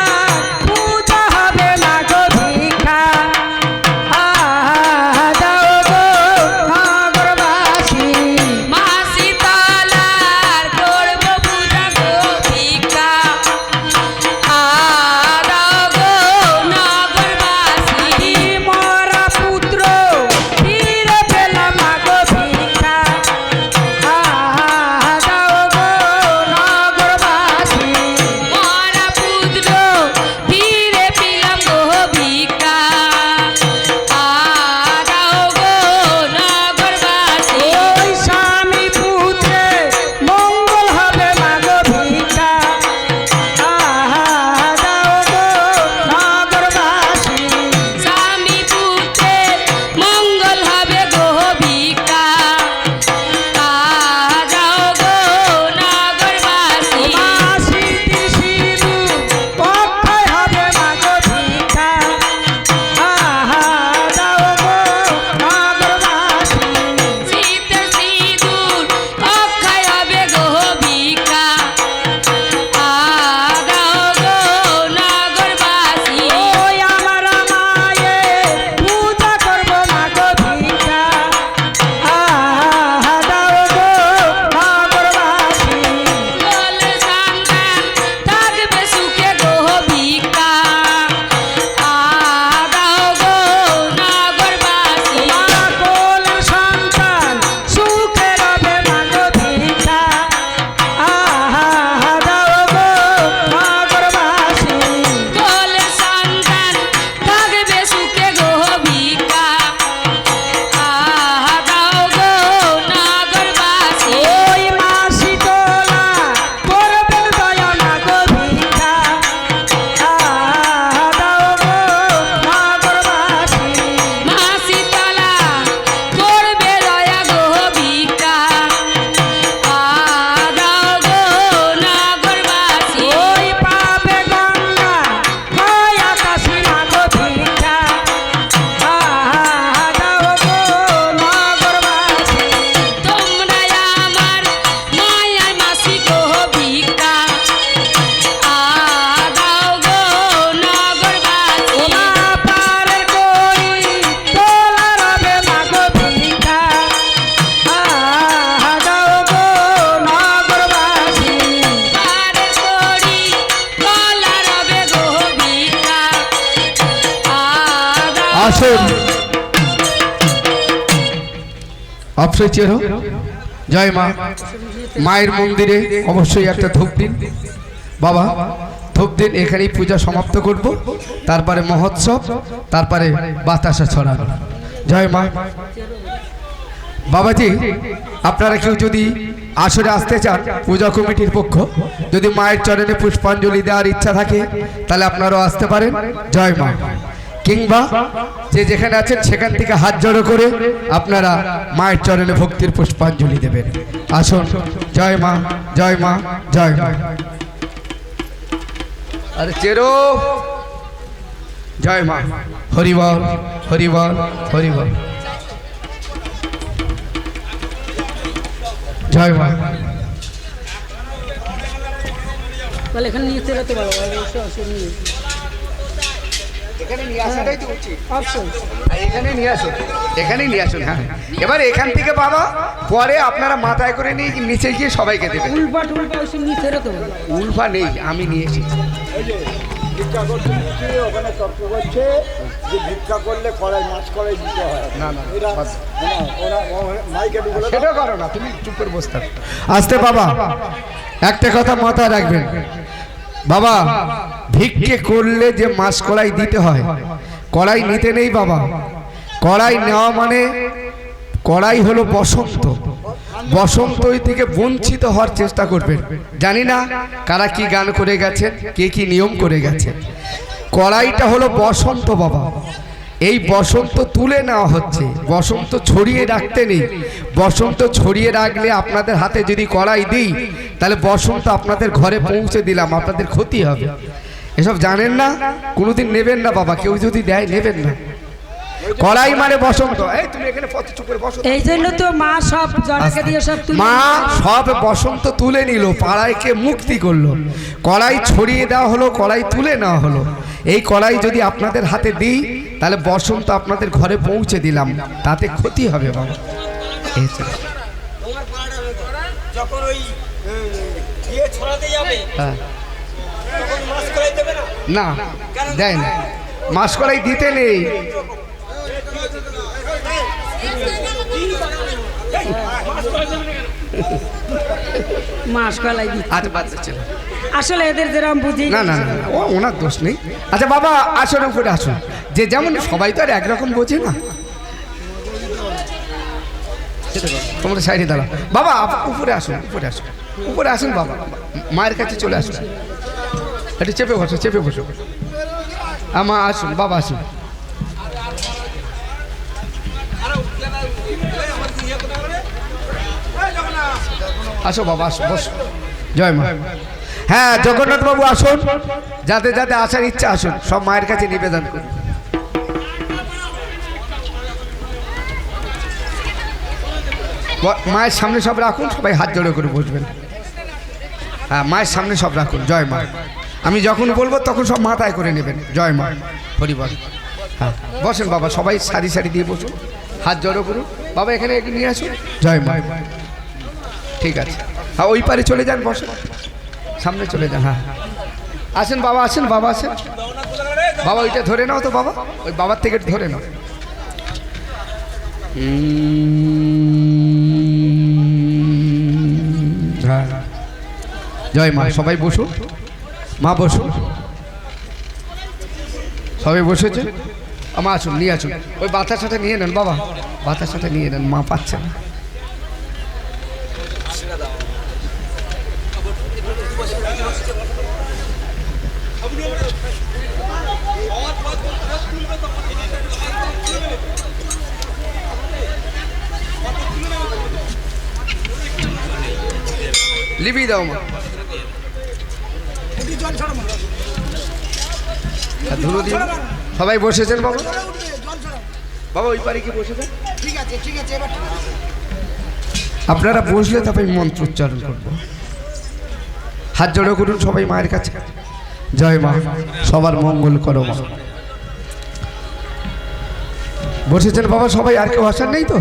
পূজা হবে না গো, ভিক্ষা দাও গো নগরবাসী। মা শীতলার করব পূজা গো, ভিক্ষা দাও গো নগরবাসী। মরা পুত্র ফিরে পেলাম না গো, ভিক্ষা দাও গো নগরবাসী। মরা পুত্র ফিরে পেলাম গো, ভিক্ষা দাও গো নগরবাসী। ওই স্বামী পুত্রে মঙ্গল হবে না গো, ভিক্ষা দাও গো নগরবাসী। স্বামী পুত্রের মঙ্গল হবে গো, ভিক্ষা দাও গো নগরবাসী। মা স্মৃতি সিধু পক্ষয় হবে না গো, ভিক্ষা দাও গো নগরবাসী। শীতে সিঁদুর অক্ষয় হবে গো, ভিক্ষা দাও গো নগরবাসী। ওই আমার মায়ে পূজা করব না গো, ভিক্ষা দাও গো নগরবাসী। গোল সন্তান থাকবে সুখে গো, ভিক্ষা দাও গো নগরবাসী। মা কোলের সন্তান সুখে রবে না গো, ভিক্ষা দাও গো নগরবাসী। গোল সন্তান থাকবে সুখে গো, ভিক্ষা দাও গো নগরবাসী। ওই মা শীতলা করবেন দয়া না গো, ভিক্ষা দাও গো নগরবাসী। মা শীতলা করবে দয়া গো, ভিক্ষা দাও গো নগরবাসী। ওই পাবে গঙ্গা হয় আকাশী না গো, ভিক্ষা দাও গো নগরবাসী। তোমরা আমার মায়ার মাসি গো, ভিক্ষা দাও গো নগরবাসী। মা পারের করি তোলা রবে না গো, ভিক্ষা দাও গো নগরবাসী। পারে করি কলা রবে গো, ভিক্ষা দাও আসুন, অবশ্যই চেনো। জয় মা। মায়ের মন্দিরে অবশ্যই একটা ধূপ দিন। বাবা, ধূপ দিন, এখানেই পূজা সমাপ্ত করব, তারপরে মহোৎসব, তারপরে বাতাসা ছড়ানো। জয় মা। বাবাজি, আপনারা কেউ যদি আসরে আসতে চান, পূজা কমিটির পক্ষ যদি মায়ের চরণে পুষ্পাঞ্জলি দেওয়ার ইচ্ছা থাকে তাহলে আপনারাও আসতে পারেন। জয় মা। কিংবা যে যেখানে আছেন সেখান থেকে হাত জড়ো করে আপনারা মায়ের চরণে ভক্তির পুষ্পাঞ্জলি দেবেন। আসুন। জয় মা, জয় মা, জয় মা। আরে চেরো। জয় মা। হরিবল, হরিবল, হরিবল। জয় মা। বলে এখানে নিয়ে চলে যেতে পারো, এখানে নিয়ে আসাটাই তো উচিত। অবশ্যই এখানে নিয়ে আসুন, এখানেই নিয়ে আসুন। হ্যাঁ, এবার এখান থেকে বাবা পরে আপনারা মাথায় করে নিয়ে নিচে গিয়ে সবাইকে দেবেন। উল্পা টুলপা ওইসব নিয়ে ফেরো তো। উল্ফা নেই, আমি নিয়ে এসেছি। ভিক্ষা করতে দিচ্ছি, ওখানে তর্ক করছে যে ভিক্ষা করলে কড়াই মাছ কড়াই দিতে হয়। না না, ওরা মাইকে বলে সেটা করো না, তুমি চুপ করে বসতে থাকো। আসতে বাবা, একটা কথা মাথায় রাখবেন বাবা, ভিক্ষে করলে যে মাছ কড়াই দিতে হয়, কড়াই নিতে নেই বাবা। কড়াই নেওয়া মানে কড়াই হলো বসন্ত, বসন্ত ওই থেকে বঞ্চিত হওয়ার চেষ্টা করবেন। জানি না কারা কি গান করে গেছেন, কে কি নিয়ম করে গেছেন। কড়াইটা হলো বসন্ত বাবা, এই বসন্ত তুলে নেওয়া হচ্ছে, বসন্ত ছড়িয়ে রাখতে নেই। বসন্ত ছড়িয়ে রাখলে আপনাদের হাতে যদি কড়াই দিই তাহলে বসন্ত আপনাদের ঘরে পৌঁছে দিলাম, আপনাদের ক্ষতি হবে। এসব জানেন না, কোনোদিন নেবেন না বাবা, কেউ যদি দেয় নেবেন না। কড়াই মানে বসন্ত। এই তুমি এখানে চুপ করে বসো। এই জন্য তো মা সব জনকে দিয়ে সব তুলে মা সব বসন্ত তুলে নিল, পাড়াইকে মুক্তি করলো। কড়াই ছড়িয়ে দেওয়া হলো, কড়াই তুলে নেওয়া হলো। এই কড়াই যদি আপনাদের হাতে দিই তাহলে বসন্ত আপনাদের ঘরে পৌঁছে দিলাম, তাতে ক্ষতি হবে বাবা। এই তো। যখন ওই গিয়ে ছড়াতে যাবে হ্যাঁ, তখন মাছ কড়াই দেবে না। না দেয় না, মাস কড়াই দিতে নেই। মাস কলাই দিচ্ছে। আচ্ছা বাচ্চা ছেলে, আসলে এদের যেরকম বুঝি না না না, ও ওনার দোষ নেই। আচ্ছা বাবা, আসলে উপরে আসুন। যে যেমন সবাই তো আর একরকম বোঝে না। তোমরা সাইডে দাঁড়াও বাবা, উপরে আসুন, উপরে আসুন, উপরে আসুন বাবা, মায়ের কাছে চলে আসুন। একটু চেপে বসো, চেপে বসো। মা আসুন, বাবা আসুন। আসো বাবা, আসো, বসো। জয় মা। হ্যাঁ, জগন্নাথ বাবু আসুন, যাতে যাতে আসার ইচ্ছা আসুন, সব মায়ের কাছে নিবেদন করুন। মায়ের সামনে সব রাখুন, সবাই হাত জোড়ে করে বসবেন। হ্যাঁ, মায়ের সামনে সব রাখুন। জয় মা। আমি যখন বলবো তখন সব মাথায় করে নেবেন। জয় মা, হরিবল। হ্যাঁ, বসেন বাবা, সবাই সারি সারি দিয়ে বসুন, হাত জড়ো করুন। বাবা এখানে একটু নিয়ে আসুন। জয় মা। ঠিক আছে, হ্যাঁ ওই পারে চলে যান, বসেন, সামনে চলে যান। হ্যাঁ আসেন বাবা, আসেন বাবা, আসেন বাবা। ওইটা ধরে নাও তো বাবা, ওই বাবার থেকে ধরে নাও। হ্যাঁ, জয় মা। সবাই বসুন, মা বসুন, সবাই বসেছে। মা আসুন, নিয়ে আসুন, ওই বাতাসাটা নিয়ে নেন বাবা, বাতাসাটা নিয়ে নেন, মা পাচ্ছে না। লিবি দাও মা, ধুলো দিও। সবাই বসেছেন বাবা, বাবা ওই পারে কি বসেছেন? ঠিক আছে, ঠিক আছে, এবার আপনারা বসলে তবে আমি মন্ত্র উচ্চারণ করবো। হাত জড়ো করুন সবাই মায়ের কাছে। জয় মা, সবার মঙ্গল করো মা। বসেছেন বাবা সবাই, আর কেউ আসার নেই তো?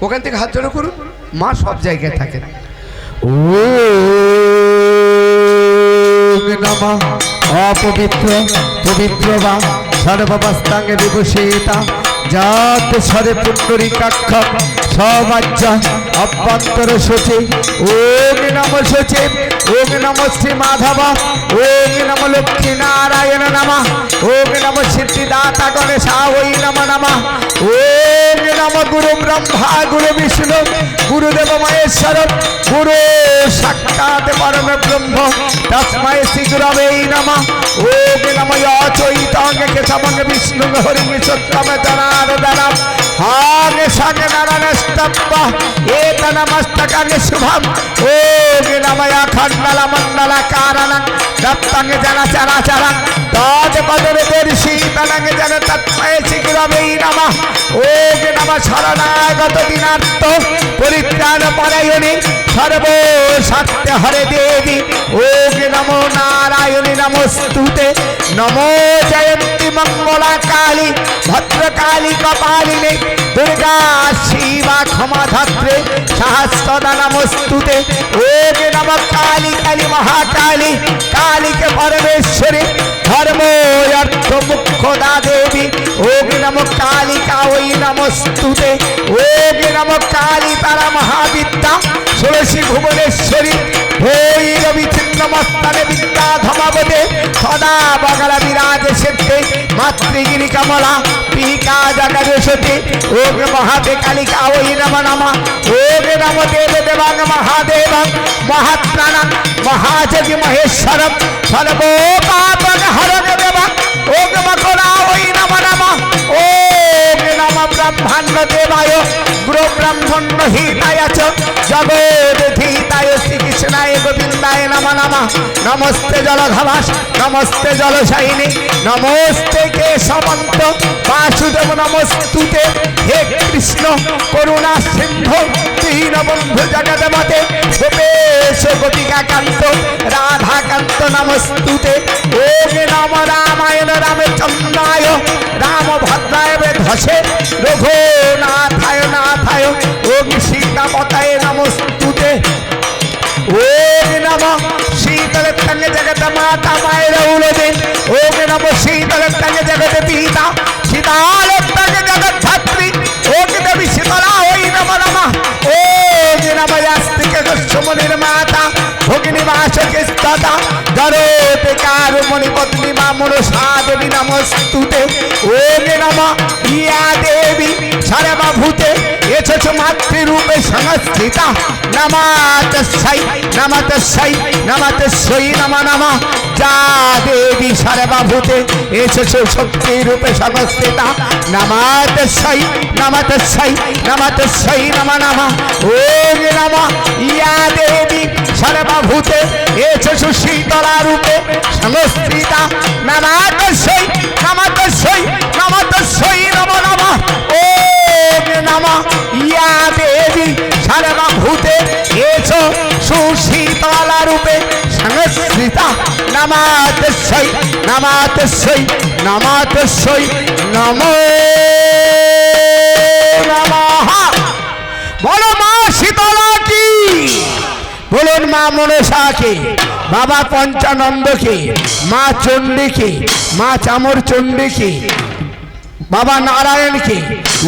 ওখান থেকে হাত জড়ো করুন, মা সব জায়গায় থাকেন। ওম নমঃ অপবিত্র পবিত্র বা সর্ববস্তাঙ্গে বিভূষিতা জাত সরে পুণ্ডরিকাক্ষ সমাজ্য অভ্যন্তর সচি ওম নম সচি ওম নম শ্রী মাধব ওম নম লক্ষ্মী নারায়ণ নমঃ ওম নম সিদ্ধিদাতা গণেশা ওই নম নমঃ ওম নম গুরু ব্রহ্মা গুরু বিষ্ণু গুরুদেব মহেশ্বর গুরু সাক্ষাৎ পরম ব্রহ্ম তস্मै শ্রী গুরবে নমঃ ওম নম চৈতন্য কেশবং বিষ্ণু হরিং সত্যম জনার্দনম হং সং নারায়ণস্তব্য এতনমস্তকং শুভম ওম নম অখণ্ডল মণ্ডল কারণং দত্তং জন চরাচরং তদ পদর্শীতলং জন তস্मै শ্রী গুরবে নমঃ ওম নম শরণাগত দীনার্থ পরিত্রাণ পরায়ণে সর্ব সত্য হরে দেবী ওম নমো নারায়ণী নমস্তুতে নমো জয়ন্তী মঙ্গলা কালী ভদ্রকালী কপালিনে দুর্গা শিবা ক্ষমা ধাত্রে সহস্রদা নমস্তুতে ওম নম কালী কালী মহাকালী কালীকে পরমেশ্বরী ধর্ম অর্থ মুখ্যদা দেবী ওম নম কালিকা ওই নমস্তুতে ওম নম কালী তারা মহাবিদ্যা ষোড়শী ভুবনেশ্বরী ভৈরবী ছিন্নমস্তানে বিদ্যা ধমাবতে সদা বগলা বিরাজ সিদ্ধে মাতৃগিরি কমলা পিকা জগদশতী ওম মহাদে কালিকা ওই নম নমঃ ওম নম দেব দেবাং মহাদেবং মহাত্রাণং মহাযোগী মহেশ্বরম সর্বপাপং হরং দেবং ওম মকরা ওই নম নমঃ ওম নম ব্রহ্মাণ্ড দেবায় গুরু ব্রহ্মণ্ড হিতায় চ জগদ্ধিতায় শ্রীকৃষ্ণায় গোবিন্দায় নম নমঃ নমস্তে জলধবাস নমস্তে জলশায়িনী নমস্তে কেশবন্ত বাসুদেব নমস্তুতে হে কৃষ্ণ করুণা সিন্ধু দীনবন্ধু জগদপতে গোপেশ গোপিকাকান্ত রাধাকান্ত নমস্তুতে ওম নম রামায়ণ রামচন্দ্রায় রামভদ্রায় ধসে রঘুনাথায় নাথায় ওম সীতাপতায় নমস্তুতে ওম নম শীতলতঙ্গ জগত মাতা মায়ের উলদে ওম নম শীতলতঙ্গ জগত পিতা শীতালতঙ্গ জগৎ ধাত্রী ওম দেবী শীতলা ওই নম নমঃ ওম নম আস্তিক গোস্বমনির মাতা ভগিনী বাসকে স্ততা জরতে কারুমণি পত্নী মা মনসা দেবী নমস্তুতে ওম নম ইয়া দেবী সর্বভূতে এসেছ মাতৃরূপে সংস্থিতা নমাতস্যৈ নমতস্যৈ নমতস্যৈ নমঃ নমঃ যা দেবী সর্বভূতে এসেছ শক্তিরূপে সংস্থিতা নমাতস্যৈ নমতস্যৈ নমতস্যৈ নমঃ নমঃ ওম নমঃ ইয়া দেবী সর্বভূতে এসেছ শীতলা রূপে সংস্থিতা নমাতস্যৈ নমতস্যৈ নমতস্যৈ নমঃ নমঃ ওম নমঃ ইয়া দেবী সর্বভূতে এসো সুশীতলা রূপে সংস্থিতা নমাতস্যৈ নমাতস্যৈ নমাতস্যৈ নমো নমঃ বলো মা শীতলা কি বলুন মা মনসাকে বাবা পঞ্চানন্দকে মা চণ্ডীকে মা চামর চণ্ডীকে বাবা নারায়ণকে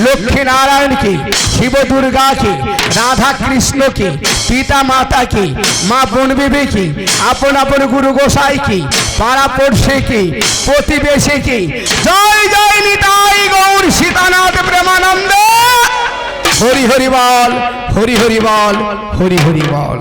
লক্ষ্মী নারায়ণকে শিব দুর্গাকে রাধা কৃষ্ণকে পিতা মাতাকে মা বনবিবিকে আপন আপন গুরু গোসাইকে পাড়া পড়শিকে প্রতিবেশীকে জয় জয় নিতাই গৌর সীতানাথ প্রেমানন্দ হরি হরি বল হরি হরি বল হরি হরি বল।